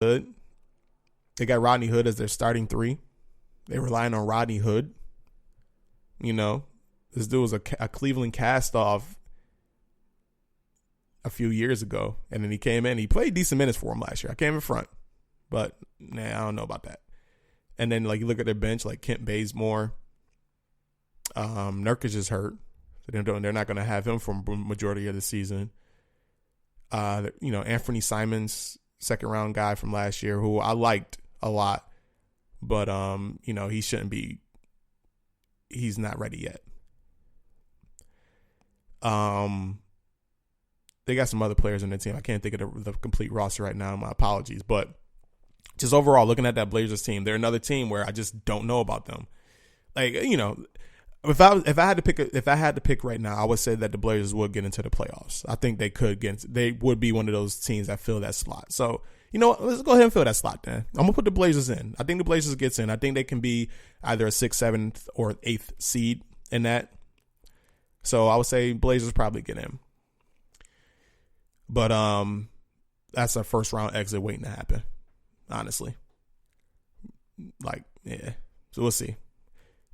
Hood. They got Rodney Hood as their starting three. They're relying on Rodney Hood. You know, this dude was a Cleveland cast-off a few years ago, and then he came in. He played decent minutes for him last year. I came in front, but I don't know about that. And then, like, you look at their bench, like Kent Bazemore. Nurkic is hurt. So they're not going to have him for majority of the season. Anthony Simons, second-round guy from last year, who I liked a lot. But, he shouldn't be. He's not ready yet. They got some other players on the team. I can't think of the complete roster right now. My apologies. But just overall, looking at that Blazers team, they're another team where I just don't know about them. Like, if I had to pick right now, I would say that the Blazers would get into the playoffs. I think they would be one of those teams that fill that slot. So, let's go ahead and fill that slot then. I'm gonna put the Blazers in. I think the Blazers gets in. I think they can be either a 6th, 7th, or 8th seed in that. So I would say Blazers probably get in. But that's a first round exit waiting to happen. Honestly. Like, yeah. So we'll see.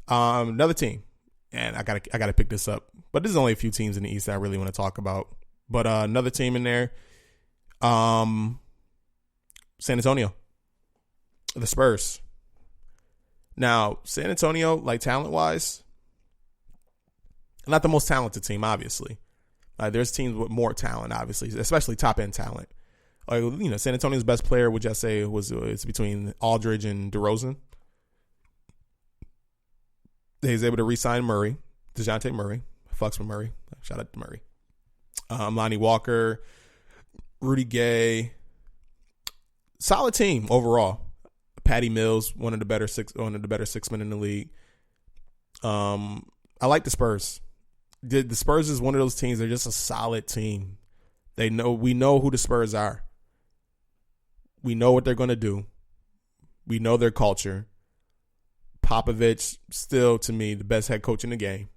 Another team. And I gotta pick this up. But there's only a few teams in the East that I really want to talk about. But another team in there. San Antonio. The Spurs. Now, San Antonio, like, talent-wise, not the most talented team, obviously. There's teams with more talent, obviously, especially top-end talent. San Antonio's best player, would you say, it's between Aldridge and DeRozan. He's able to re-sign Murray, DeJounte Murray. Fucks with Murray. Shout out to Murray. Lonnie Walker, Rudy Gay. Solid team overall. Patty Mills, one of the better six men in the league. I like the Spurs. The Spurs is one of those teams. They're just a solid team. We know who the Spurs are. We know what they're going to do. We know their culture. Popovich, still to me, the best head coach in the game.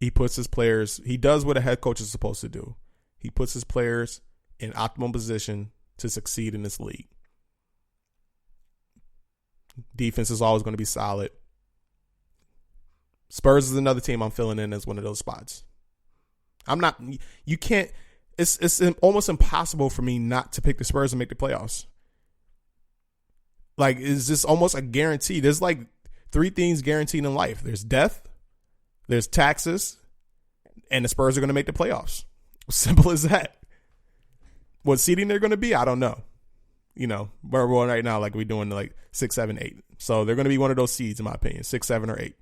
He puts his players, he does what a head coach is supposed to do. He puts his players in optimal position to succeed in this league. Defense is always going to be solid. Spurs is another team I'm filling in as one of those spots. It's almost impossible for me not to pick the Spurs and make the playoffs. Like, it's just almost a guarantee. There's like 3 things guaranteed in life. There's death, there's taxes, and the Spurs are going to make the playoffs. Simple as that. What seeding they're going to be, I don't know. We're going right now like we're doing like 6, 7, 8. So they're going to be one of those seeds, in my opinion, 6, 7, or 8.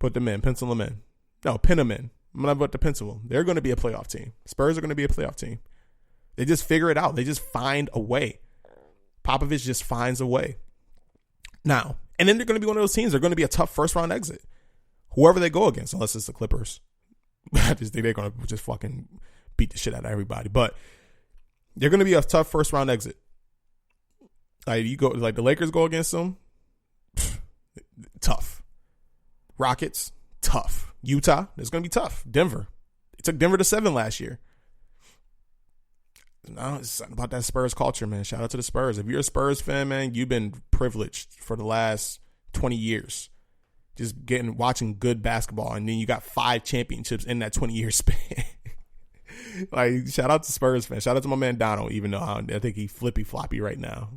Put them in, pencil them in. No, pin them in. I'm not about to pencil them. They're going to be a playoff team. Spurs are going to be a playoff team. They just figure it out. They just find a way. Popovich just finds a way. Now, and then they're going to be one of those teams. They're going to be a tough first round exit. Whoever they go against, unless it's the Clippers. I just think they're going to just fucking beat the shit out of everybody. But they're going to be a tough first round exit. Like, the Lakers go against them. Tough. Rockets, tough. Utah, it's going to be tough. Denver. It took Denver to 7 last year. No, it's something about that Spurs culture, man. Shout out to the Spurs. If you're a Spurs fan, man, you've been privileged for the last 20 years. Just watching good basketball. And then you got 5 championships in that 20-year span. Like, shout out to Spurs fans. Shout out to my man Donald, even though I think he flippy floppy right now.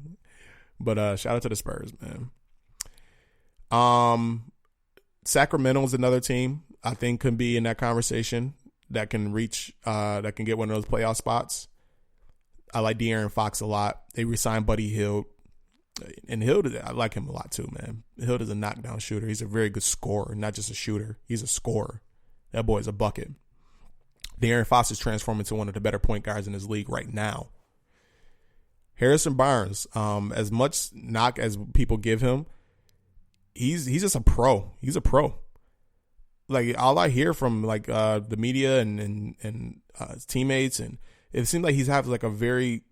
But shout out to the Spurs, man. Sacramento is another team I think can be in that conversation that can get one of those playoff spots. I like De'Aaron Fox a lot. They re-signed Buddy Hield. And Hield, I like him a lot too, man. Hield is a knockdown shooter. He's a very good scorer, not just a shooter. He's a scorer. That boy's a bucket. De'Aaron Fox is transforming into one of the better point guards in this league right now. Harrison Barnes, as much knock as people give him, he's just a pro. He's a pro. Like, all I hear from the media and his teammates, and it seems like he's having like a very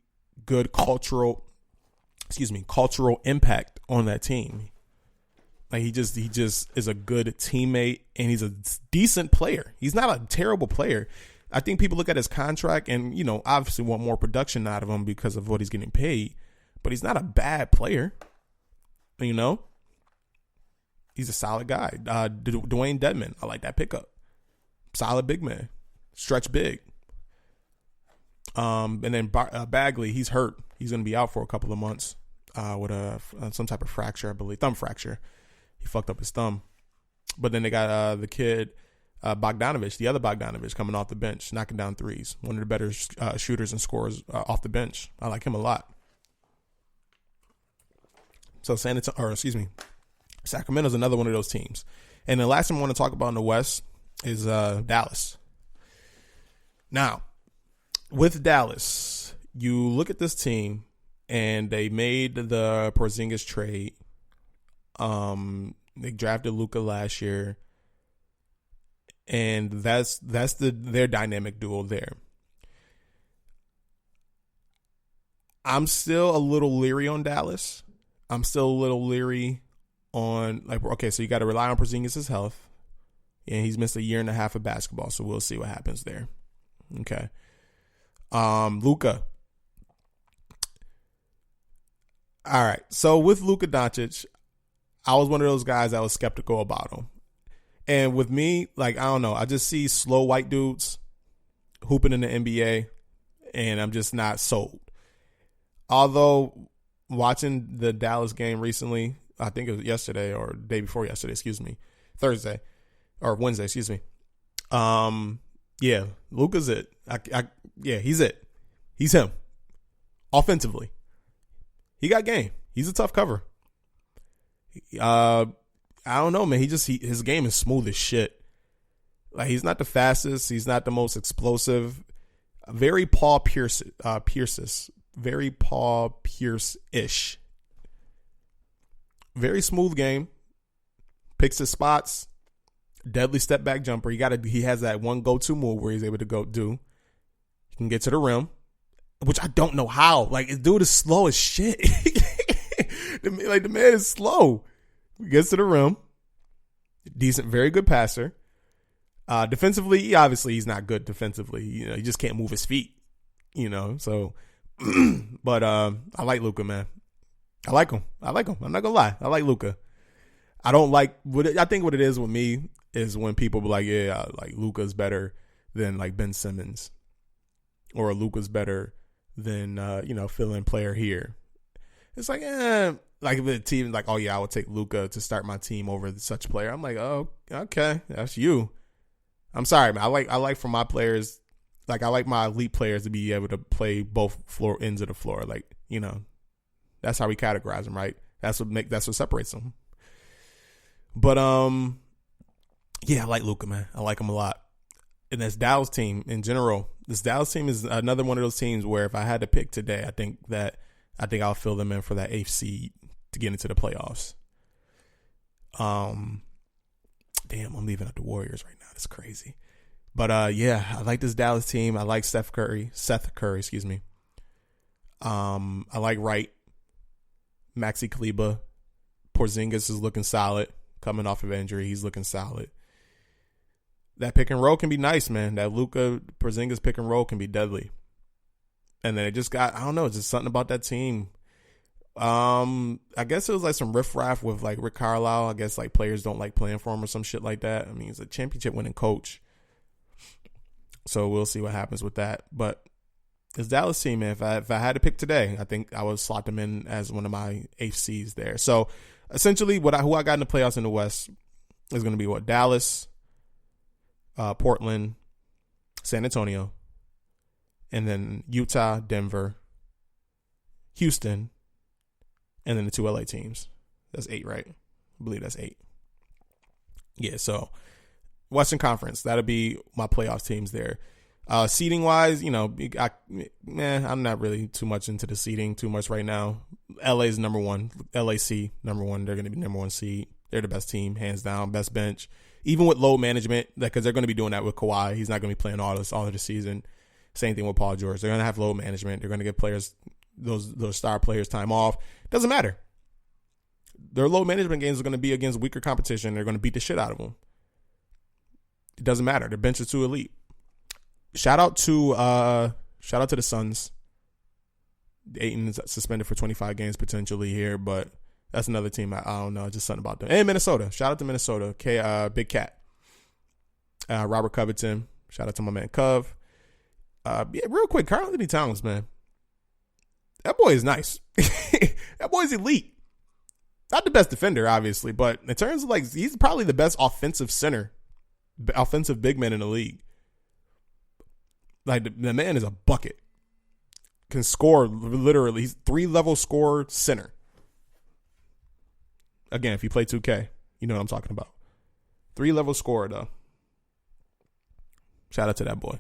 good cultural impact on that team. Like, he just is a good teammate, and he's a decent player. He's not a terrible player. I think people look at his contract and, obviously want more production out of him because of what he's getting paid. But he's not a bad player. He's a solid guy. Dwayne Dedman, I like that pickup. Solid big man. Stretch big. And then Bagley, he's hurt. He's going to be out for a couple of months with some type of fracture, I believe. Thumb fracture. He fucked up his thumb. But then they got the kid, Bogdanovich, the other Bogdanovich, coming off the bench, knocking down threes. One of the better shooters and scorers off the bench. I like him a lot. So Sacramento's another one of those teams. And the last thing I want to talk about in the West is Dallas. Now, with Dallas, you look at this team, and they made the Porzingis trade. They drafted Luka last year, and that's their dynamic duo there. I'm still a little leery on Dallas. I'm still a little leery on, so you got to rely on Porzingis' health, and he's missed a year and a half of basketball, so we'll see what happens there. Okay. Luka. All right. So with Luka Doncic, I was one of those guys that was skeptical about him. And with me, I don't know, I just see slow white dudes hooping in the NBA, and I'm just not sold. Although watching the Dallas game recently, I think it was yesterday or the day before yesterday, Thursday or Wednesday, yeah, Luka's it. He's it. He's him. Offensively, he got game. He's a tough cover. I don't know, man. His game is smooth as shit. He's not the fastest. He's not the most explosive. Very Paul Pierce-ish. Very smooth game. Picks his spots. Deadly step back jumper. He has that one go-to move where he's able to go do. He can get to the rim, which I don't know how. This dude is slow as shit. The man is slow. He gets to the rim. Decent, very good passer. Defensively, obviously he's not good defensively. He just can't move his feet. So, but I like Luka, man. I like him. I'm not gonna lie. I like Luka. I don't like I think what it is with me is when people be like, yeah, Luka's better than Ben Simmons, or Luka's better than fill-in player here. It's if the team oh yeah, I would take Luka to start my team over such player. I'm like, oh, okay, that's you. I'm sorry, man. I like for my players, I like my elite players to be able to play both floor ends of the floor. That's how we categorize them, right? That's what separates them. But yeah, I like Luka, man. I like him a lot. And this Dallas team in general, this Dallas team is another one of those teams where if I had to pick today, I think I'll fill them in for that 8th seed to get into the playoffs. Damn, I'm leaving out the Warriors right now. That's crazy. But yeah, I like this Dallas team. I like Seth Curry, excuse me. I like Wright, Maxi Kleber. Porzingis is looking solid. Coming off of injury, he's looking solid. That pick and roll can be nice, man. That Luka Porzingis pick and roll can be deadly. And then it just got, I don't know, it's just something about that team. I guess it was some riffraff with Rick Carlisle. I guess players don't like playing for him or some shit like that. I mean, he's a championship winning coach. So we'll see what happens with that. But this Dallas team, man, if I had to pick today, I think I would slot them in as one of my 8th seeds there. So essentially who I got in the playoffs in the West is going to be Dallas, Portland, San Antonio, and then Utah, Denver, Houston, and then the 2 LA teams. That's 8, right? I believe that's 8. Yeah, so Western Conference, that'll be my playoff teams there. Seeding wise, I'm not really too much into the seeding too much right now. LA's number 1, LAC number 1. They're going to be number 1 seed. They're the best team, hands down, best bench. Even with load management, because they're going to be doing that with Kawhi. He's not going to be playing all of the season. Same thing with Paul George. They're going to have load management. They're going to give players, those star players, time off. Doesn't matter. Their load management games are going to be against weaker competition. They're going to beat the shit out of them. It doesn't matter. Their bench is too elite. shout out to the Suns. Ayton is suspended for 25 games potentially here, but that's another team. I don't know, just something about them. And Minnesota. Shout out to Minnesota. Big Cat. Robert Covington. Shout out to my man Cov. Yeah, real quick, Karl Anthony Towns, man. That boy is nice. That boy's elite. Not the best defender, obviously, but in terms of like, he's probably the best offensive big man in the league. Like the man is a bucket. Can score literally. He's 3-level scorer center. Again, if you play 2K, you know what I'm talking about. 3-level scorer though. Shout out to that boy.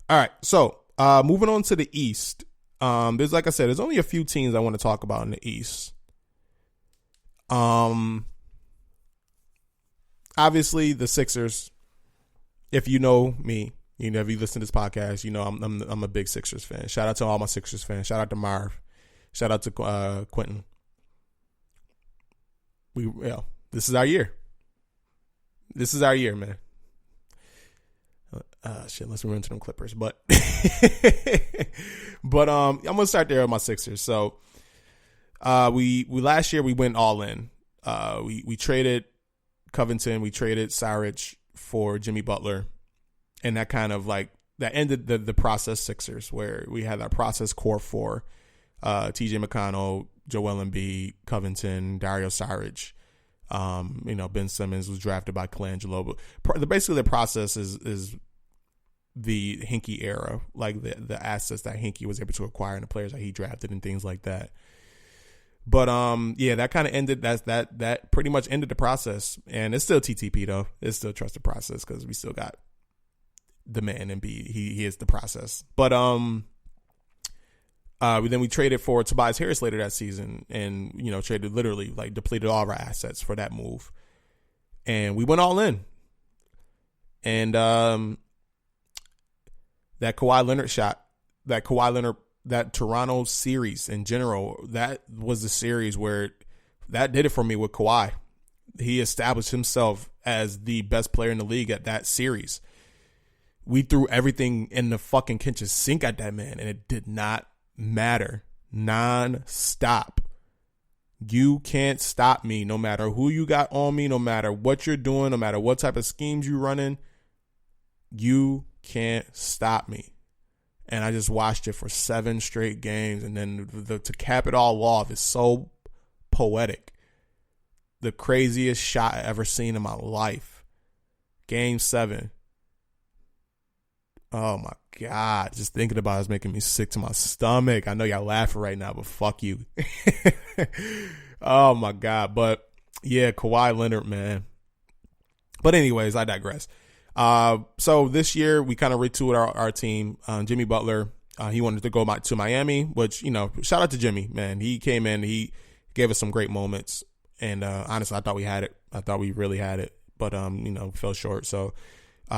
All right, so moving on to the East. There's, like I said, there's only a few teams I want to talk about in the East. Obviously the Sixers. If you know me, you know, if you listen to this podcast, you know I'm a big Sixers fan. Shout out to all my Sixers fans. Shout out to Marv. Shout out to Quentin. This is our year. This is our year, man. Let's run into them Clippers, but I'm gonna start there with my Sixers. So we last year we went all in. We traded Covington, we traded Saric for Jimmy Butler, and that kind of like that ended the process Sixers, where we had our process core for TJ McConnell, Joel Embiid, Covington, Dario Saric. Ben Simmons was drafted by Colangelo, but basically the process is the Hinkie era, like the assets that Hinkie was able to acquire and the players that he drafted and things like that. But that kind of ended. That pretty much ended the process, and it's still TTP though. It's still trusted process because we still got the man Embiid. He is the process. But then we traded for Tobias Harris later that season, and traded literally like depleted all of our assets for that move, and we went all in. And that Kawhi Leonard shot, that Toronto series in general, that was the series where that did it for me with Kawhi. He established himself as the best player in the league at that series. We threw everything in the fucking kitchen sink at that man, and it did not matter. Non-stop. You can't stop me no matter who you got on me, no matter what you're doing, no matter what type of schemes you're running. You can't stop me. And I just watched it for 7 straight games. And then to cap it all off, it's so poetic. The craziest shot I ever seen in my life. Game 7. Oh my God. Just thinking about it is making me sick to my stomach. I know y'all laughing right now, but fuck you. Oh my God. But yeah, Kawhi Leonard, man. But anyways, I digress. So this year we kind of retooled our team. Jimmy Butler, he wanted to go to Miami, which, shout out to Jimmy, man. He came in, he gave us some great moments. And, honestly, I thought we had it. I thought we really had it, but, fell short. So,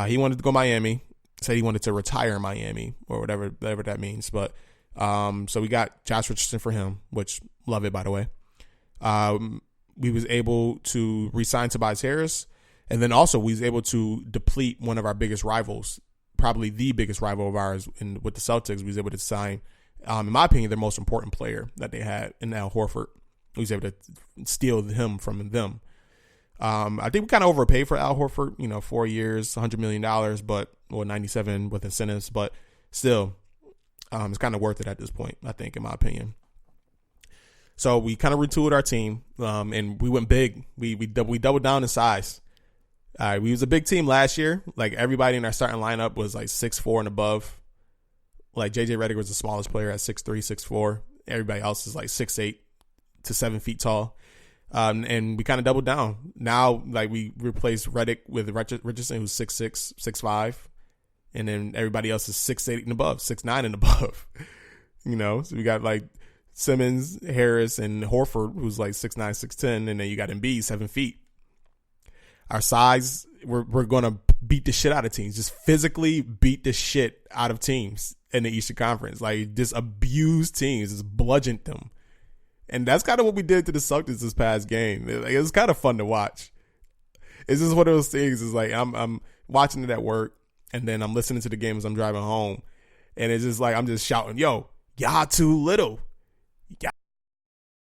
he wanted to go Miami, said he wanted to retire in Miami or whatever that means. But, so we got Josh Richardson for him, which love it, by the way. We was able to re-sign Tobias Harris. And then also we was able to deplete one of our biggest rivals, probably the biggest rival of ours with the Celtics. We was able to sign, in my opinion, their most important player that they had in Al Horford. We was able to steal him from them. I think we kind of overpaid for Al Horford, 4 years, $100 million, but 97 with incentives, but still, it's kind of worth it at this point, I think, in my opinion. So we kind of retooled our team, and we went big. We doubled down in size. We was a big team last year. Like everybody in our starting lineup was like 6'4" and above. Like JJ Redick was the smallest player at 6'3", 6'4". Everybody else is like 6'8" to 7 feet tall. And we kind of doubled down. Now, like we replaced Redick with Richardson, who's 6'6", 6'5", and then everybody else is 6'8" and above, 6'9" and above. So we got like Simmons, Harris, and Horford, who's like 6'9", 6'10", and then you got Embiid, 7 feet. Our size, we're going to beat the shit out of teams. Just physically beat the shit out of teams in the Eastern Conference. Like, just abuse teams. Just bludgeon them. And that's kind of what we did to the Celtics this past game. It was kind of fun to watch. It's just one of those things. It's like I'm watching it at work, and then I'm listening to the game as I'm driving home, and it's just like I'm just shouting, "Yo, y'all too little, y'all